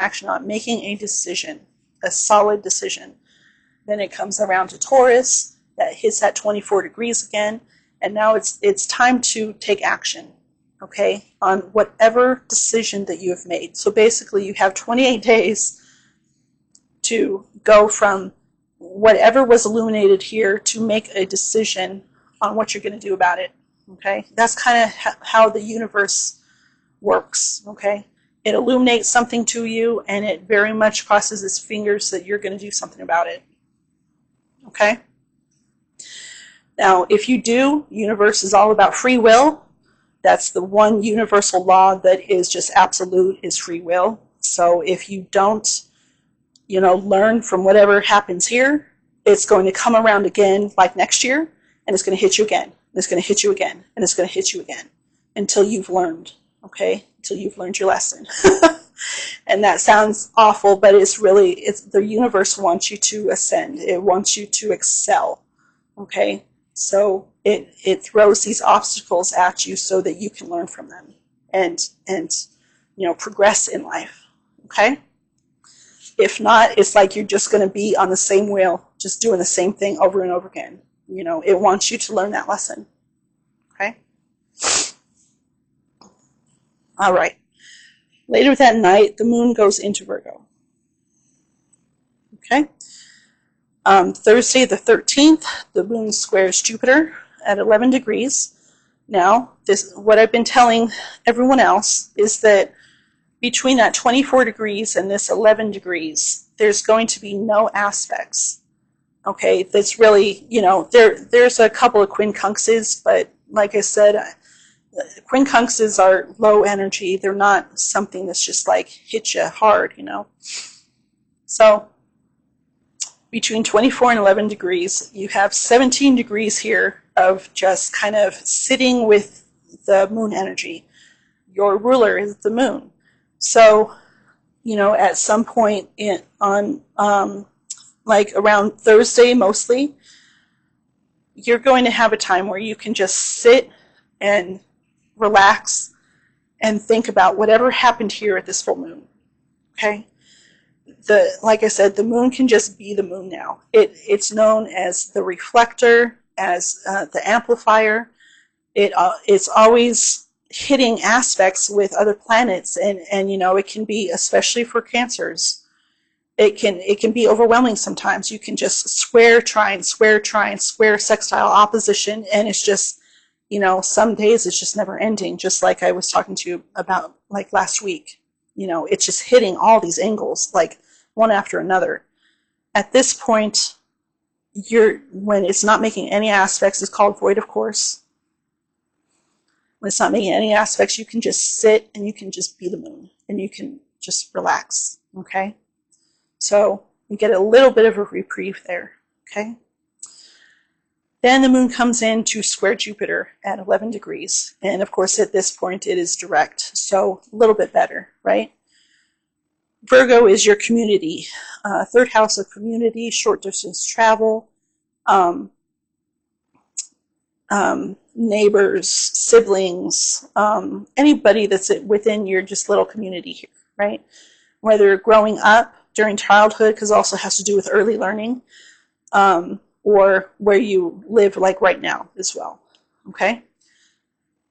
action on, making a decision, a solid decision. Then it comes around to Taurus, that hits at 24 degrees again, and now it's time to take action, okay, on whatever decision that you have made. So basically you have 28 days to go from whatever was illuminated here to make a decision on what you're going to do about it, okay? That's kind of how the universe works, okay? It illuminates something to you, and it very much crosses its fingers that you're going to do something about it, okay? Now, if you do, universe is all about free will. That's the one universal law that is just absolute, is free will. So if you don't, learn from whatever happens here, it's going to come around again like next year, and it's going to hit you again, and it's going to hit you again, and it's going to hit you again until you've learned, okay? Until you've learned your lesson. And that sounds awful, but it's the universe wants you to ascend. It wants you to excel, okay? So it throws these obstacles at you so that you can learn from them and progress in life, okay? If not, it's like you're just going to be on the same wheel, just doing the same thing over and over again. It wants you to learn that lesson, okay? All right. Later that night, the moon goes into Virgo, okay? Thursday the 13th, the moon squares Jupiter at 11 degrees. Now, what I've been telling everyone else is that between that 24 degrees and this 11 degrees, there's going to be no aspects, okay? That's really, there's a couple of quincunxes, but like I said, quincunxes are low energy. They're not something that's just like hit you hard, So between 24 and 11 degrees, you have 17 degrees here of just kind of sitting with the moon energy. Your ruler is the moon. So, at some point like around Thursday mostly, you're going to have a time where you can just sit and relax and think about whatever happened here at this full moon, okay? Like I said, the moon can just be the moon now. It's known as the reflector, as the amplifier. It's always hitting aspects with other planets, and it can be, especially for Cancers, it can be overwhelming sometimes. You can just square, trine, sextile, opposition, and it's just, some days it's just never ending, just like I was talking to you about like last week. It's just hitting all these angles, like one after another. At this point, when it's not making any aspects, it's called void of course. When it's not making any aspects, you can just sit and you can just be the moon and you can just relax, okay? So you get a little bit of a reprieve there, okay? Then the moon comes in to square Jupiter at 11 degrees. And of course, at this point, it is direct, so a little bit better, right? Virgo is your community, third house of community, short distance travel, neighbors, siblings, anybody that's within your just little community here, right? Whether growing up during childhood, because it also has to do with early learning, or where you live like right now as well, okay?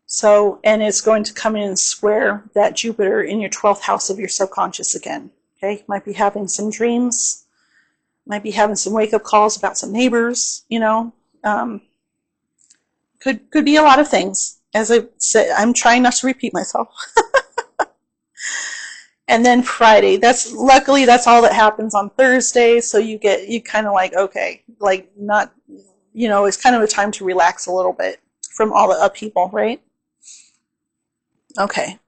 So, and it's going to come in and square that Jupiter in your 12th house of your subconscious again, okay? Might be having some dreams, might be having some wake-up calls about some neighbors, could be a lot of things. As I said, I'm trying not to repeat myself. And then Friday, luckily that's all that happens on Thursday, so you kind of like, okay, like not, it's kind of a time to relax a little bit from all the upheaval, right? Okay.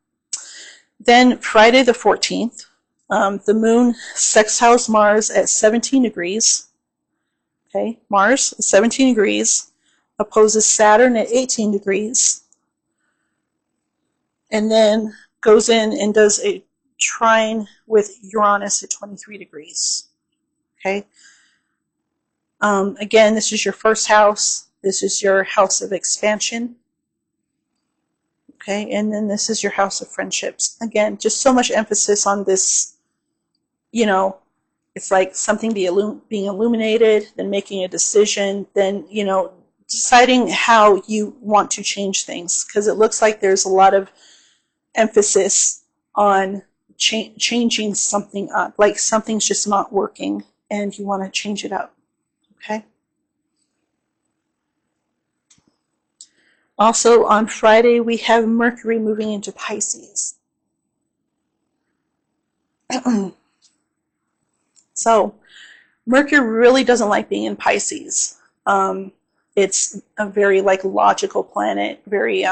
Then Friday the 14th, the moon sextiles Mars at 17 degrees. Okay, Mars at 17 degrees opposes Saturn at 18 degrees. And then goes in and does a trine with Uranus at 23 degrees. Okay. Again, this is your first house. This is your house of expansion. Okay, and then this is your house of friendships. Again, just so much emphasis on this you know, it's like something being illuminated, then making a decision, then, you know, deciding how you want to change things, because it looks like there's a lot of emphasis on changing something up, like something's just not working and you want to change it up. Okay. Also on Friday, we have Mercury moving into Pisces. So Mercury really doesn't like being in Pisces. It's a very like logical planet, very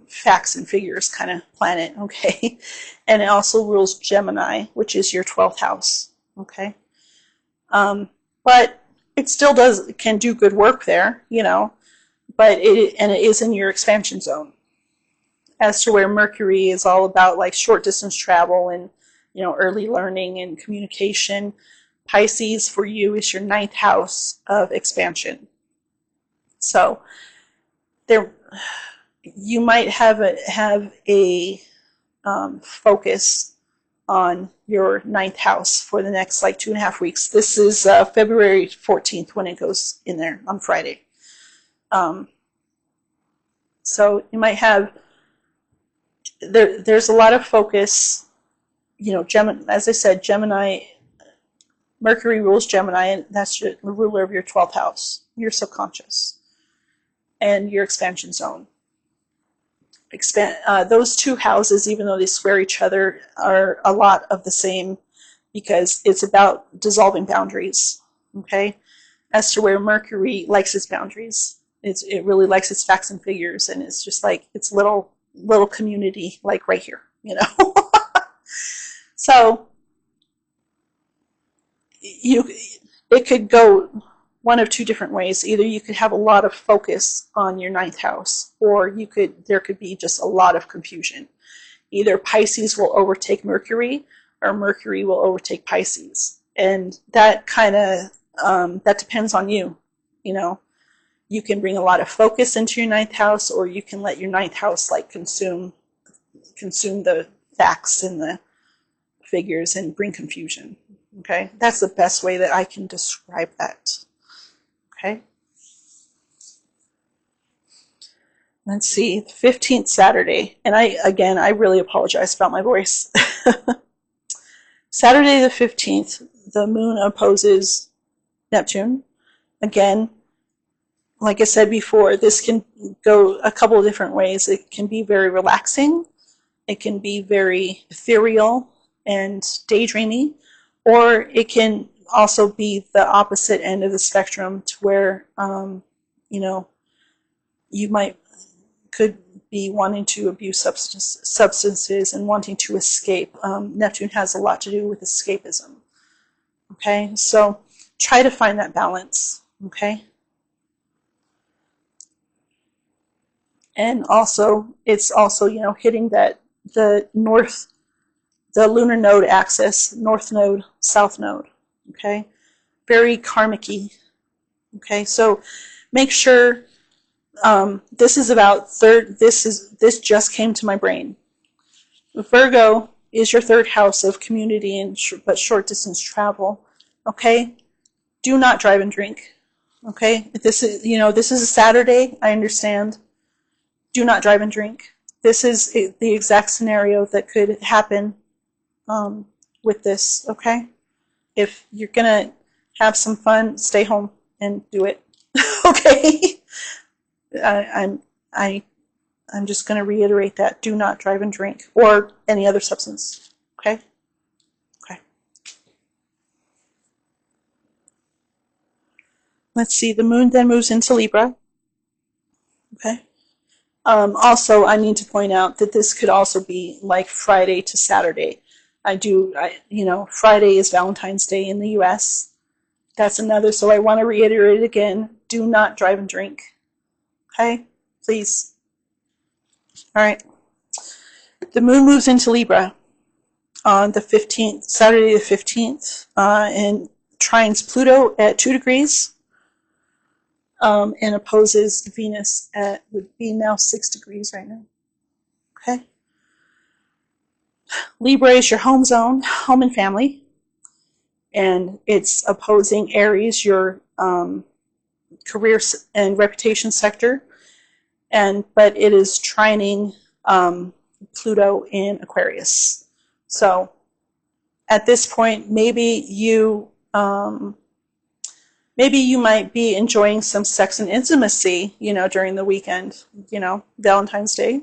facts and figures kind of planet, okay? And it also rules Gemini, which is your 12th house, okay? But it still can do good work there, you know, but it is in your expansion zone. As to where Mercury is all about like short distance travel and, you know, early learning and communication, Pisces for you is your 9th house of expansion. So there, you might have a focus on your 9th house for the next like 2.5 weeks. This is February 14th when it goes in there on Friday. So you might have, there's a lot of focus, you know, as I said, Gemini, Mercury rules Gemini, and that's the ruler of your 12th house, your subconscious, and your expansion zone. Those two houses, even though they square each other, are a lot of the same because it's about dissolving boundaries, okay? As to where Mercury likes its boundaries. It really likes its facts and figures, and it's just like its little community, like right here, you know? So it could go one of two different ways. Either you could have a lot of focus on your 9th house, or there could be just a lot of confusion. Either Pisces will overtake Mercury, or Mercury will overtake Pisces, and that kind of that depends on you. You know, you can bring a lot of focus into your 9th house, or you can let your 9th house like consume the facts and the figures and bring confusion. Okay, that's the best way that I can describe that. Okay. Let's see, the 15th Saturday, and I really apologize about my voice. Saturday the 15th, the moon opposes Neptune. Again, like I said before, this can go a couple of different ways. It can be very relaxing. It can be very ethereal and daydreamy, or it can also be the opposite end of the spectrum to where, you know, you could be wanting to abuse substances and wanting to escape. Neptune has a lot to do with escapism. Okay, so try to find that balance. Okay. And also, it's also, you know, hitting the lunar node axis, north node, south node. Okay, very karmic-y. Okay, so make sure this is about this just came to my brain. Virgo is your 3rd house of community and but short distance travel. Okay, do not drive and drink. Okay, this is a Saturday. I understand. Do not drive and drink. This is the exact scenario that could happen with this. Okay, if you're gonna have some fun, stay home and do it. Okay. I'm just going to reiterate that. Do not drive and drink or any other substance. Okay? Okay. Let's see. The moon then moves into Libra. Okay. Also, I need to point out that this could also be like Friday to Saturday. Friday is Valentine's Day in the U.S. That's another, so I want to reiterate again. Do not drive and drink. Okay? Please. All right. The moon moves into Libra on the 15th, Saturday the 15th, and trines Pluto at 2 degrees, and opposes Venus would be now 6 degrees right now. Okay. Libra is your home zone, home and family, and it's opposing Aries, your career and reputation sector, but it is trining Pluto in Aquarius. So at this point, maybe you might be enjoying some sex and intimacy, during the weekend, Valentine's Day.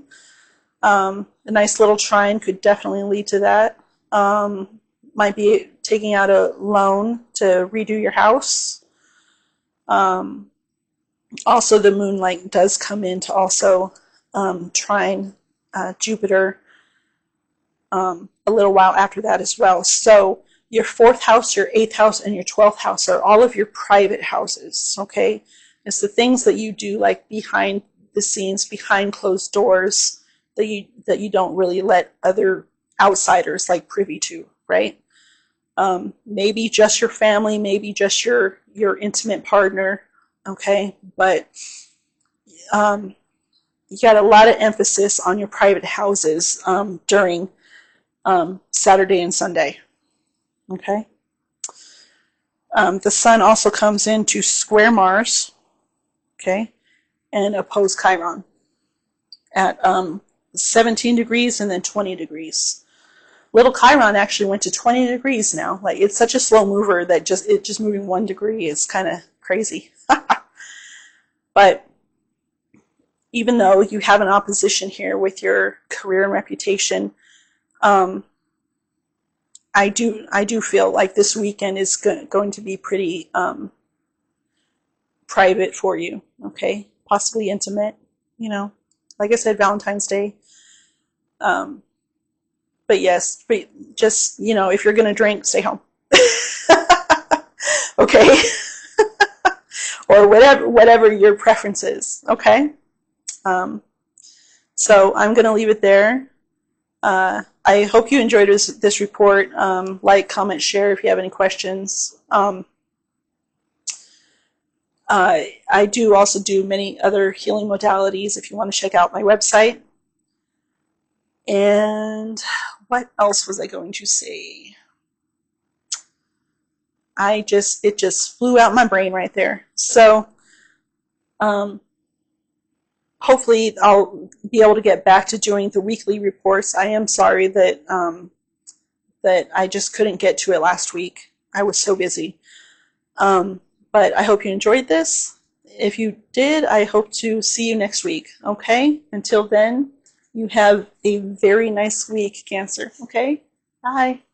A nice little trine could definitely lead to that. Might be taking out a loan to redo your house. Also, the moonlight does come in to also trine Jupiter a little while after that as well. So your 4th house, your 8th house, and your 12th house are all of your private houses, okay? It's the things that you do like behind the scenes, behind closed doors, that you don't really let other outsiders like privy to, right? Maybe just your family, maybe just your intimate partner, okay? But you got a lot of emphasis on your private houses during Saturday and Sunday, okay? The sun also comes in to square Mars, okay, and oppose Chiron at 17 degrees and then 20 degrees. Little Chiron actually went to 20 degrees now. Like, it's such a slow mover that just moving 1 degree is kind of crazy. But even though you have an opposition here with your career and reputation, I do feel like this weekend is going to be pretty private for you, okay? Possibly intimate, like I said, Valentine's Day. But yes, just, if you're going to drink, stay home. Okay? Or whatever your preference is, okay? So I'm going to leave it there. I hope you enjoyed this report. Like, comment, share if you have any questions. I do also do many other healing modalities if you want to check out my website. And what else was I going to say? It just flew out my brain right there. So hopefully I'll be able to get back to doing the weekly reports. I am sorry that that I just couldn't get to it last week. I was so busy. But I hope you enjoyed this. If you did, I hope to see you next week, okay? Until then, you have a very nice week, Cancer, okay? Bye.